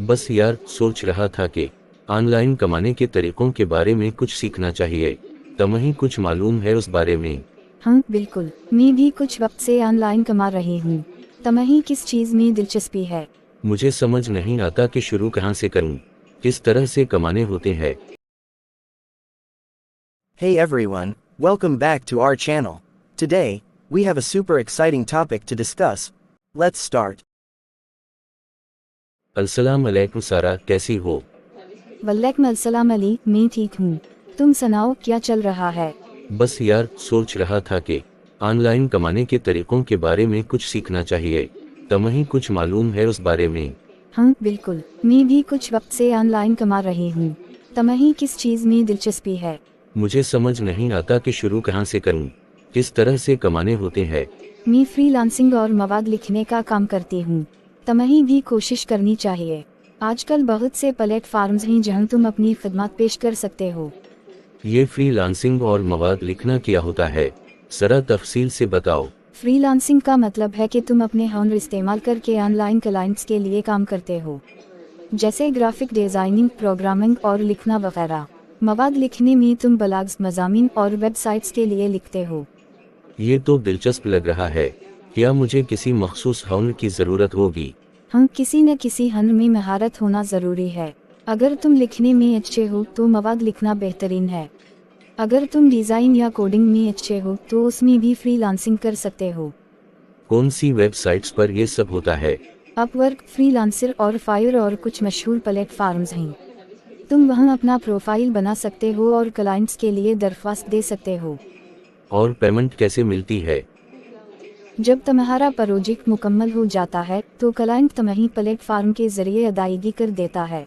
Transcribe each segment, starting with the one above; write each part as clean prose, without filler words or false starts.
बस यार सोच रहा था कि ऑनलाइन कमाने के तरीकों के बारे में कुछ सीखना चाहिए। तुम्हें कुछ मालूम है उस बारे में? हाँ बिल्कुल, मैं भी कुछ वक्त से ऑनलाइन कमा रही हूँ। तुम्हें किस चीज़ में दिलचस्पी है? मुझे समझ नहीं आता कि शुरू कहाँ से करूँ, किस तरह से कमाने होते हैं। Hey everyone, welcome back to our channel. Today, we have a super exciting topic to discuss. Let's start. अस्सलाम अलैकुम सारा, कैसी हो? वल्लैकुम अस्सलाम अली, मैं ठीक हूँ। तुम सुनाओ क्या चल रहा है? बस यार सोच रहा था कि ऑनलाइन कमाने के तरीकों के बारे में कुछ सीखना चाहिए। तुम्हें कुछ मालूम है उस बारे में? हाँ बिल्कुल, मैं भी कुछ वक्त से ऑनलाइन कमा रही हूँ। तुम्हें किस चीज़ में दिलचस्पी है? मुझे समझ नहीं आता कि शुरू कहाँ से करूँ, किस तरह से कमाने होते हैं। मैं फ्रीलांसिंग और मवाद लिखने का काम करती हूँ। तुम्हें भी कोशिश करनी चाहिए। आजकल बहुत से प्लेटफॉर्म्स हैं जहां तुम अपनी खदमात पेश कर सकते हो। ये फ्रीलांसिंग और मवाद लिखना क्या होता है, जरा तफसील से बताओ। फ्रीलांसिंग का मतलब है कि तुम अपने हुनर इस्तेमाल करके ऑनलाइन क्लाइंट्स के लिए काम करते हो, जैसे ग्राफिक डिज़ाइनिंग, प्रोग्रामिंग और लिखना वगैरह। मवाद लिखने में तुम ब्लॉग्स, मज़ामीन और वेबसाइट्स के लिए लिखते हो। ये तो दिलचस्प लग रहा है। क्या मुझे किसी मखसूस हुनर की ज़रूरत होगी? हाँ, किसी न किसी हुनर में महारत होना ज़रूरी है। अगर तुम लिखने में अच्छे हो तो मवाद लिखना बेहतरीन है। अगर तुम डिज़ाइन या कोडिंग में अच्छे हो तो उसमें भी फ्रीलांसिंग कर सकते हो। कौन सी वेबसाइट्स पर ये सब होता है? अपवर्क, फ्रीलांसर और फायर और कुछ मशहूर प्लेटफॉर्म्स हैं। तुम वहां अपना प्रोफाइल बना सकते हो और क्लाइंट्स के लिए दरख्वास्त दे सकते हो। और पेमेंट कैसे मिलती है? जब तुम्हारा प्रोजेक्ट मुकम्मल हो जाता है तो क्लाइंट तुम्हें प्लेटफॉर्म के जरिए अदायगी कर देता है।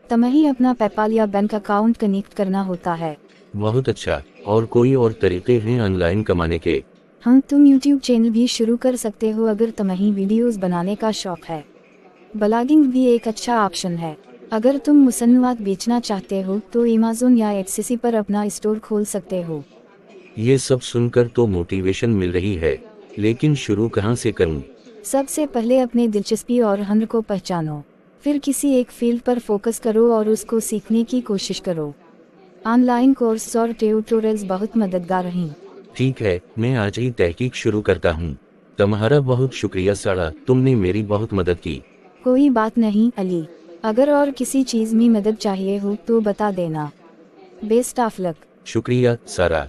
तुम्हें अपना पेपाल या बैंक अकाउंट कनेक्ट करना होता है। बहुत अच्छा। और कोई और तरीके हैं ऑनलाइन कमाने के? हाँ, तुम यूट्यूब चैनल भी शुरू कर सकते हो अगर तुम्हें वीडियोस बनाने का शौक है। ब्लॉगिंग भी एक अच्छा ऑप्शन है। अगर तुम मुसन्नवात बेचना चाहते हो तो अमेज़न या एटसी पर अपना स्टोर खोल सकते हो। ये सब सुनकर तो मोटिवेशन मिल रही है, लेकिन शुरू कहाँ से करूँ? सबसे पहले अपने दिलचस्पी और हुनर को पहचानो, फिर किसी एक फील्ड पर फोकस करो और उसको सीखने की कोशिश करो। ऑनलाइन कोर्स और ट्यूटोरियल्स बहुत मददगार हैं। ठीक है, मैं आज ही तहकीक शुरू करता हूँ। तुम्हारा बहुत शुक्रिया सारा, तुमने मेरी बहुत मदद की। कोई बात नहीं अली, अगर और किसी चीज़ में मदद चाहिए हो तो बता देना। Best of luck. शुक्रिया सारा।